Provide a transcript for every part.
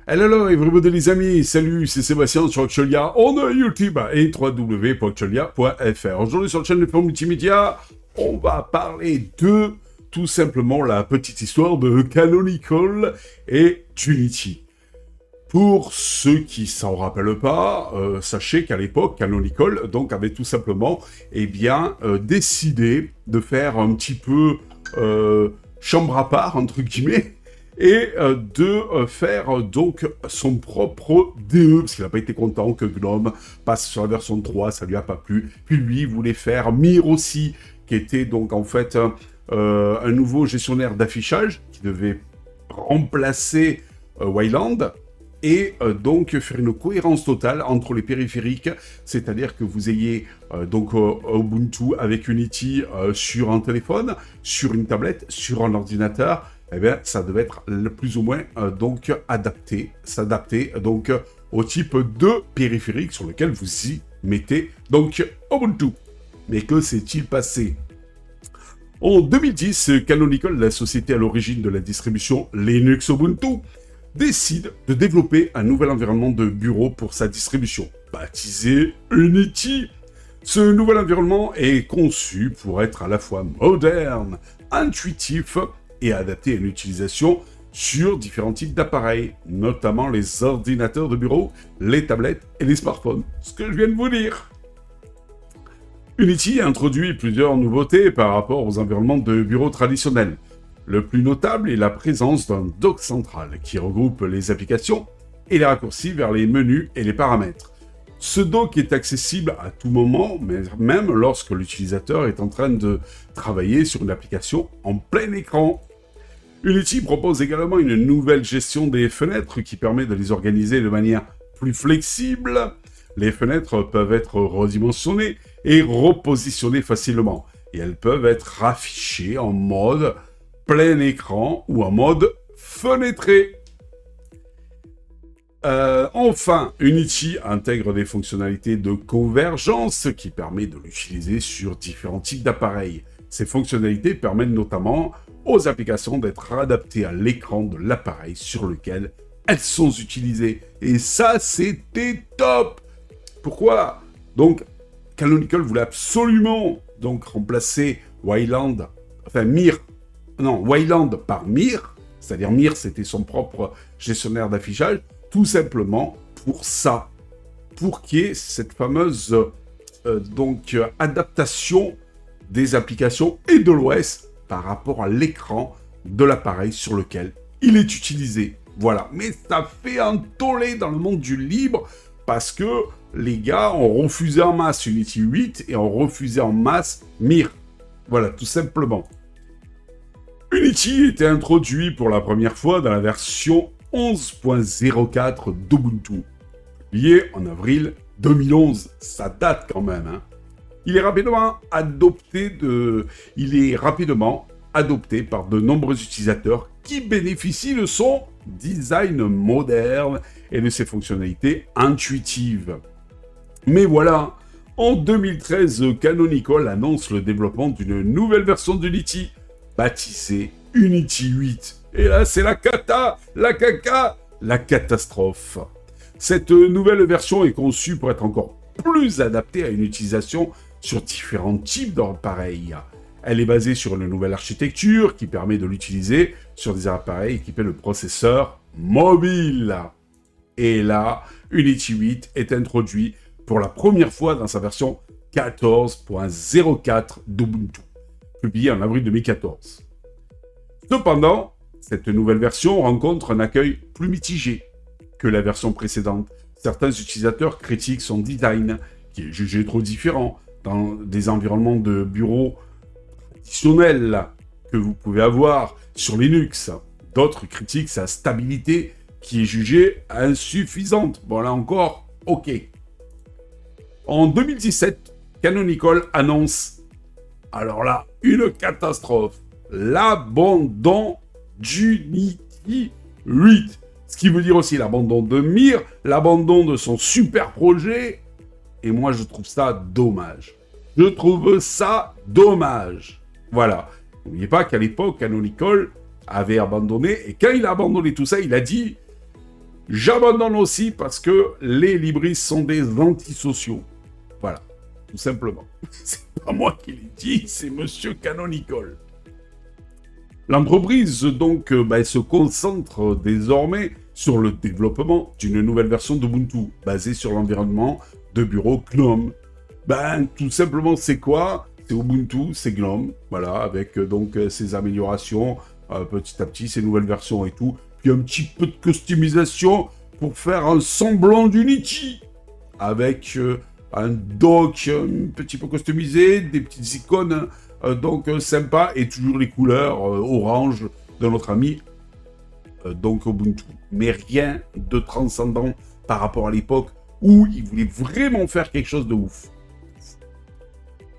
Hello everybody les amis, salut, c'est Sébastien sur Actualia, on a YouTube et www.actualia.fr. Aujourd'hui sur la chaîne de Forme Multimédia, on va parler de tout simplement la petite histoire de Canonical et Unity. Pour ceux qui s'en rappellent pas, sachez qu'à l'époque, Canonical donc avait tout simplement décidé de faire un petit peu chambre à part entre guillemets et de faire donc son propre DE, parce qu'il n'a pas été content que Gnome passe sur la version 3, ça lui a pas plu. Puis lui, il voulait faire Mir aussi, qui était donc en fait un nouveau gestionnaire d'affichage, qui devait remplacer Wayland, et donc faire une cohérence totale entre les périphériques, c'est-à-dire que vous ayez donc Ubuntu avec Unity sur un téléphone, sur une tablette, sur un ordinateur. Eh bien, ça devait être le plus ou moins donc s'adapter donc au type de périphérique sur lequel vous y mettez donc Ubuntu. Mais que s'est-il passé? En 2010, Canonical, la société à l'origine de la distribution Linux Ubuntu, décide de développer un nouvel environnement de bureau pour sa distribution, baptisé Unity. Ce nouvel environnement est conçu pour être à la fois moderne, intuitif et adapté à une utilisation sur différents types d'appareils, notamment les ordinateurs de bureau, les tablettes et les smartphones. Ce que je viens de vous dire. Unity a introduit plusieurs nouveautés par rapport aux environnements de bureau traditionnels. Le plus notable est la présence d'un dock central qui regroupe les applications et les raccourcis vers les menus et les paramètres. Ce dock est accessible à tout moment, mais même lorsque l'utilisateur est en train de travailler sur une application en plein écran. Unity propose également une nouvelle gestion des fenêtres qui permet de les organiser de manière plus flexible. Les fenêtres peuvent être redimensionnées et repositionnées facilement, et elles peuvent être affichées en mode plein écran ou en mode fenêtré. Enfin, Unity intègre des fonctionnalités de convergence qui permet de l'utiliser sur différents types d'appareils. Ces fonctionnalités permettent notamment aux applications d'être adaptées à l'écran de l'appareil sur lequel elles sont utilisées. Et ça, c'était top! Pourquoi? Donc, Canonical voulait absolument donc remplacer Wayland par Mir, c'est-à-dire Mir, c'était son propre gestionnaire d'affichage, tout simplement pour ça, pour qu'il y ait cette fameuse adaptation des applications et de l'OS par rapport à l'écran de l'appareil sur lequel il est utilisé. Voilà, mais ça fait un tollé dans le monde du libre parce que les gars ont refusé en masse Unity 8 et ont refusé en masse Mir. Voilà, tout simplement. Unity était introduit pour la première fois dans la version 11.04 d'Ubuntu, publié en avril 2011. Ça date quand même, hein. Il est rapidement adopté par de nombreux utilisateurs qui bénéficient de son design moderne et de ses fonctionnalités intuitives. Mais voilà, en 2013, Canonical annonce le développement d'une nouvelle version d'Unity, baptisée Unity 8. Et là, c'est la catastrophe. Cette nouvelle version est conçue pour être encore plus adaptée à une utilisation sur différents types d'appareils. Elle est basée sur une nouvelle architecture qui permet de l'utiliser sur des appareils équipés de processeurs mobiles. Et là, Unity 8 est introduit pour la première fois dans sa version 14.04 d'Ubuntu, publiée en avril 2014. Cependant, cette nouvelle version rencontre un accueil plus mitigé que la version précédente. Certains utilisateurs critiquent son design, qui est jugé trop différent dans des environnements de bureau traditionnels que vous pouvez avoir sur Linux. D'autres critiquent sa stabilité, qui est jugée insuffisante. Bon, là encore, ok. En 2017, Canonical annonce, alors là, une catastrophe, l'abandon d'Unity 8. Ce qui veut dire aussi l'abandon de Mir, l'abandon de son super projet. Et moi, je trouve ça dommage. Voilà. N'oubliez pas qu'à l'époque, Canonical avait abandonné. Et quand il a abandonné tout ça, il a dit J'abandonne aussi parce que les libristes sont des antisociaux. Voilà, tout simplement. C'est pas moi qui l'ai dit, c'est Monsieur Canonical. L'entreprise donc se concentre désormais sur le développement d'une nouvelle version d'Ubuntu basée sur l'environnement de bureau GNOME. Tout simplement, c'est quoi? C'est Ubuntu, c'est GNOME, voilà, avec donc ces améliorations petit à petit, ces nouvelles versions et tout. Puis un petit peu de customisation pour faire un semblant d'Unity avec un dock un petit peu customisé, des petites icônes donc sympa, et toujours les couleurs orange de notre ami donc Ubuntu. Mais rien de transcendant par rapport à l'époque où il voulait vraiment faire quelque chose de ouf.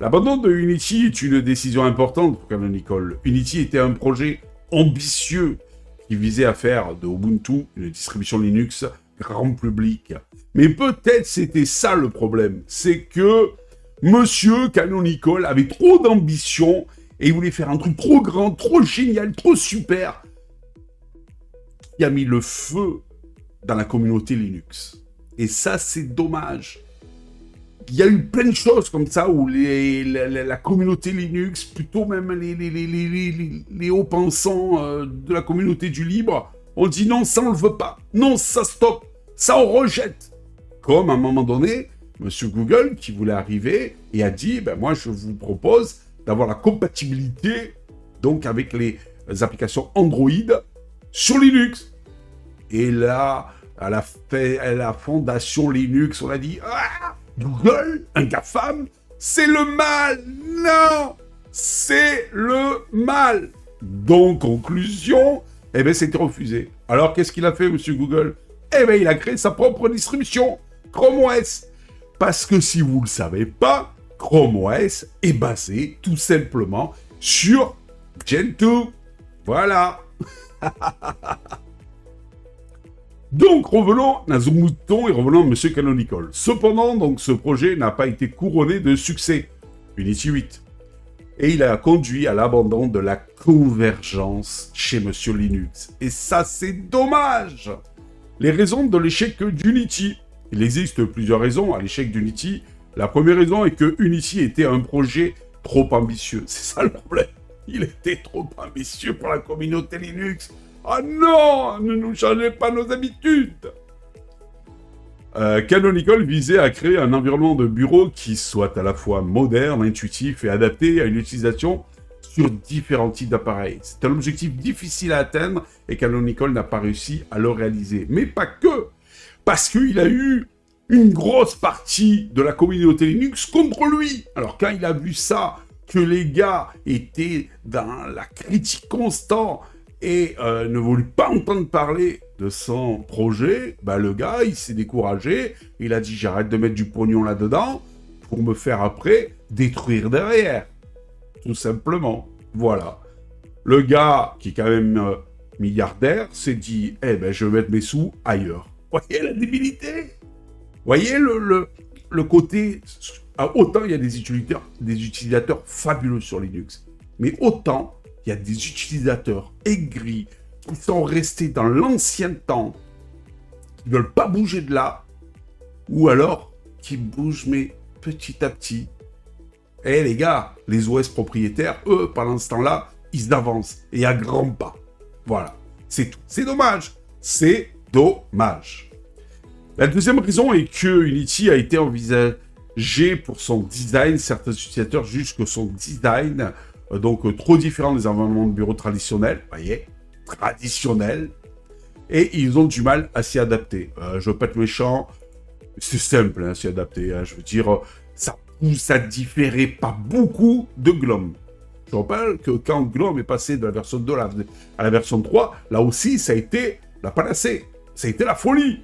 L'abandon de Unity est une décision importante pour Canonical. Unity était un projet ambitieux qui visait à faire de Ubuntu une distribution Linux grand public. Mais peut-être c'était ça le problème, c'est que Monsieur Canonical avait trop d'ambition et il voulait faire un truc trop grand, trop génial, trop super. Il a mis le feu dans la communauté Linux. Et ça, c'est dommage. Il y a eu plein de choses comme ça où la communauté Linux, plutôt même les hauts-pensants de la communauté du libre, ont dit non, ça on le veut pas. Non, ça stop. Ça on rejette. Comme à un moment donné, Monsieur Google qui voulait arriver et a dit, moi je vous propose d'avoir la compatibilité donc avec les applications Android sur Linux. Et là, à la fondation Linux, on a dit, Google, un GAFAM, c'est le mal. Non, c'est le mal. Donc, conclusion, c'était refusé. Alors, qu'est-ce qu'il a fait, Monsieur Google? Il a créé sa propre distribution, Chrome OS. Parce que si vous ne le savez pas, Chrome OS est basé tout simplement sur Gentoo. Voilà. Donc, revenons à nos moutons et revenons à Monsieur Canonical. Cependant, donc, ce projet n'a pas été couronné de succès, Unity 8. Et il a conduit à l'abandon de la convergence chez Monsieur Linux. Et ça, c'est dommage. Les raisons de l'échec d'Unity. Il existe plusieurs raisons à l'échec d'Unity. La première raison est que Unity était un projet trop ambitieux. C'est ça le problème. Il était trop ambitieux pour la communauté Linux. Ah non, ne nous changez pas nos habitudes. Canonical visait à créer un environnement de bureau qui soit à la fois moderne, intuitif et adapté à une utilisation sur différents types d'appareils. C'est un objectif difficile à atteindre et Canonical n'a pas réussi à le réaliser. Mais pas que, parce qu'il a eu une grosse partie de la communauté Linux contre lui. Alors quand il a vu ça, que les gars étaient dans la critique constante et ne voulait pas entendre parler de son projet, le gars, il s'est découragé, il a dit « j'arrête de mettre du pognon là-dedans pour me faire après détruire derrière ». Tout simplement, voilà. Le gars, qui est quand même milliardaire, s'est dit « je vais mettre mes sous ailleurs ». Voyez la débilité? Voyez le côté... Autant il y a des utilisateurs fabuleux sur Linux, mais autant il y a des utilisateurs aigris qui sont restés dans l'ancien temps, qui ne veulent pas bouger de là, ou alors qui bougent, mais petit à petit. Et les gars, les OS propriétaires, eux, pendant ce temps-là, ils avancent, et à grands pas. Voilà, c'est tout. C'est dommage. C'est dommage. La deuxième raison est que Unity a été envisagé pour son design. Certains utilisateurs jugent que son design donc trop différent des environnements de bureau traditionnels, voyez, traditionnels, et ils ont du mal à s'y adapter. Je veux pas être méchant, c'est simple, s'y adapter. Je veux dire, ça différait pas beaucoup de GNOME. Je rappelle que quand GNOME est passé de la version 2 à la version 3, là aussi, ça a été la panacée. Ça a été la folie.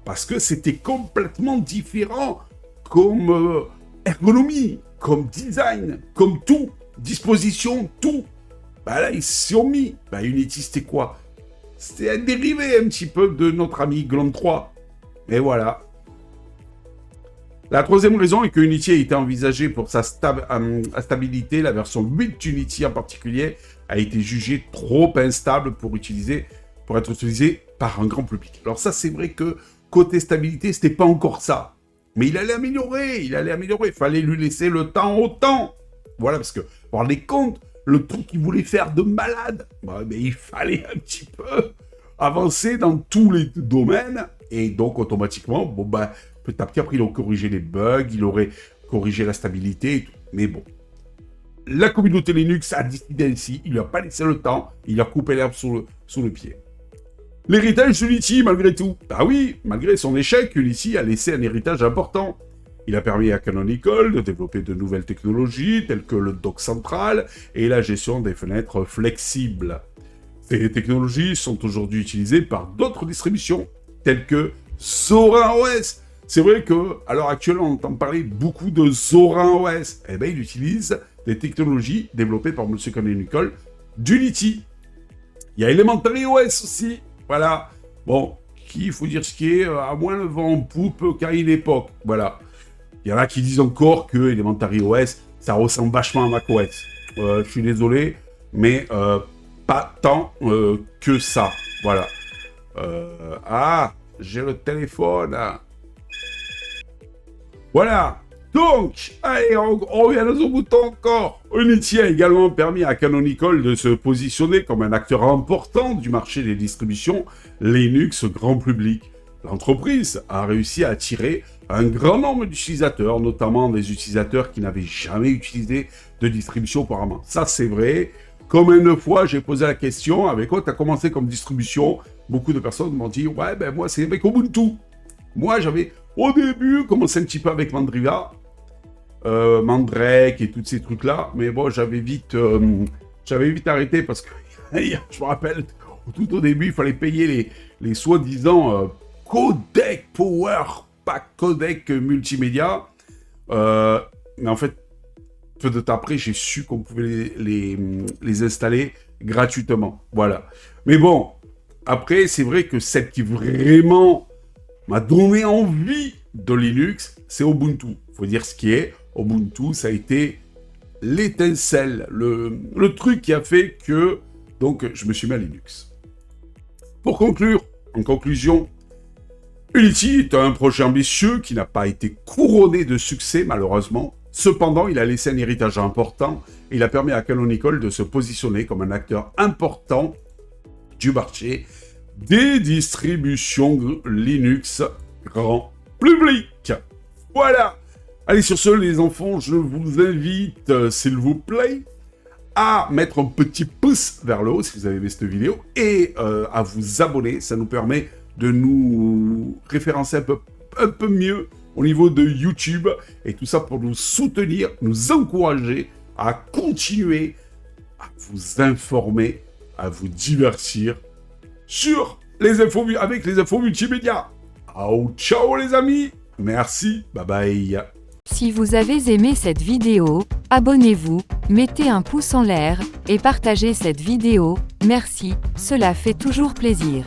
Parce que c'était complètement différent comme ergonomie, comme design, comme tout. Disposition, tout. Là, ils s'y ont mis. Unity, c'était quoi? C'était un dérivé un petit peu de notre ami GNOME 3. Et voilà. La troisième raison est que Unity a été envisagé pour sa stabilité. La version 8 d'Unity en particulier a été jugée trop instable pour être utilisée par un grand public. Alors ça, c'est vrai que côté stabilité, c'était pas encore ça. Mais il allait améliorer, il fallait lui laisser le temps au temps. Voilà, parce que, vous vous rendez compte, le truc qu'il voulait faire de malade, mais il fallait un petit peu avancer dans tous les domaines, et donc automatiquement, petit à petit, après, il aurait corrigé les bugs, il aurait corrigé la stabilité et tout. Mais bon, la communauté Linux a décidé ainsi, il lui a pas laissé le temps, il a coupé l'herbe sous le pied. L'héritage d'Unity, malgré tout. Ah oui, malgré son échec, Unity a laissé un héritage important. Il a permis à Canonical de développer de nouvelles technologies, telles que le dock central et la gestion des fenêtres flexibles. Ces technologies sont aujourd'hui utilisées par d'autres distributions, telles que Zorin OS. C'est vrai qu'à l'heure actuelle, on entend parler beaucoup de Zorin OS. Eh bien, il utilise des technologies développées par M. Canonical d'Unity. Il y a Elementary OS aussi. Voilà. Bon, il faut dire ce qui est, à moins le vent en poupe qu'à une époque. Voilà. Il y en a qui disent encore que Elementary OS, ça ressemble vachement à macOS. Je suis désolé, mais pas tant que ça. Voilà. J'ai le téléphone. Voilà. Donc, allez, on revient dans ce bouton encore. Unity a également permis à Canonical de se positionner comme un acteur important du marché des distributions Linux grand public. L'entreprise a réussi à attirer un grand nombre d'utilisateurs, notamment des utilisateurs qui n'avaient jamais utilisé de distribution auparavant. Ça, c'est vrai. Combien de fois j'ai posé la question, avec quoi tu as commencé comme distribution? Beaucoup de personnes m'ont dit, ouais, ben moi, c'est avec Ubuntu. Moi, j'avais, au début, commencé un petit peu avec Mandriva, Mandrake et tous ces trucs-là, mais bon, j'avais vite arrêté parce que, je me rappelle, tout au début, il fallait payer les soi-disant codec power, pas codec multimédia, mais en fait, peu de temps après, j'ai su qu'on pouvait les installer gratuitement, voilà. Mais bon, après, c'est vrai que celle qui vraiment m'a donné envie de Linux, c'est Ubuntu. Faut dire ce qui est. Ubuntu, ça a été l'étincelle, le truc qui a fait que, donc, je me suis mis à Linux. Pour conclure, en conclusion, Unity est un projet ambitieux qui n'a pas été couronné de succès, malheureusement. Cependant, il a laissé un héritage important et il a permis à Canonical de se positionner comme un acteur important du marché des distributions Linux grand public. Voilà. Allez, sur ce, les enfants, je vous invite, s'il vous plaît, à mettre un petit pouce vers le haut si vous avez aimé cette vidéo et à vous abonner. Ça nous permet de nous référencer un peu mieux au niveau de YouTube et tout ça pour nous soutenir, nous encourager à continuer à vous informer, à vous divertir sur les infos avec les infos multimédia. Ciao les amis, merci, bye bye. Si vous avez aimé cette vidéo, abonnez-vous, mettez un pouce en l'air et partagez cette vidéo. Merci, cela fait toujours plaisir.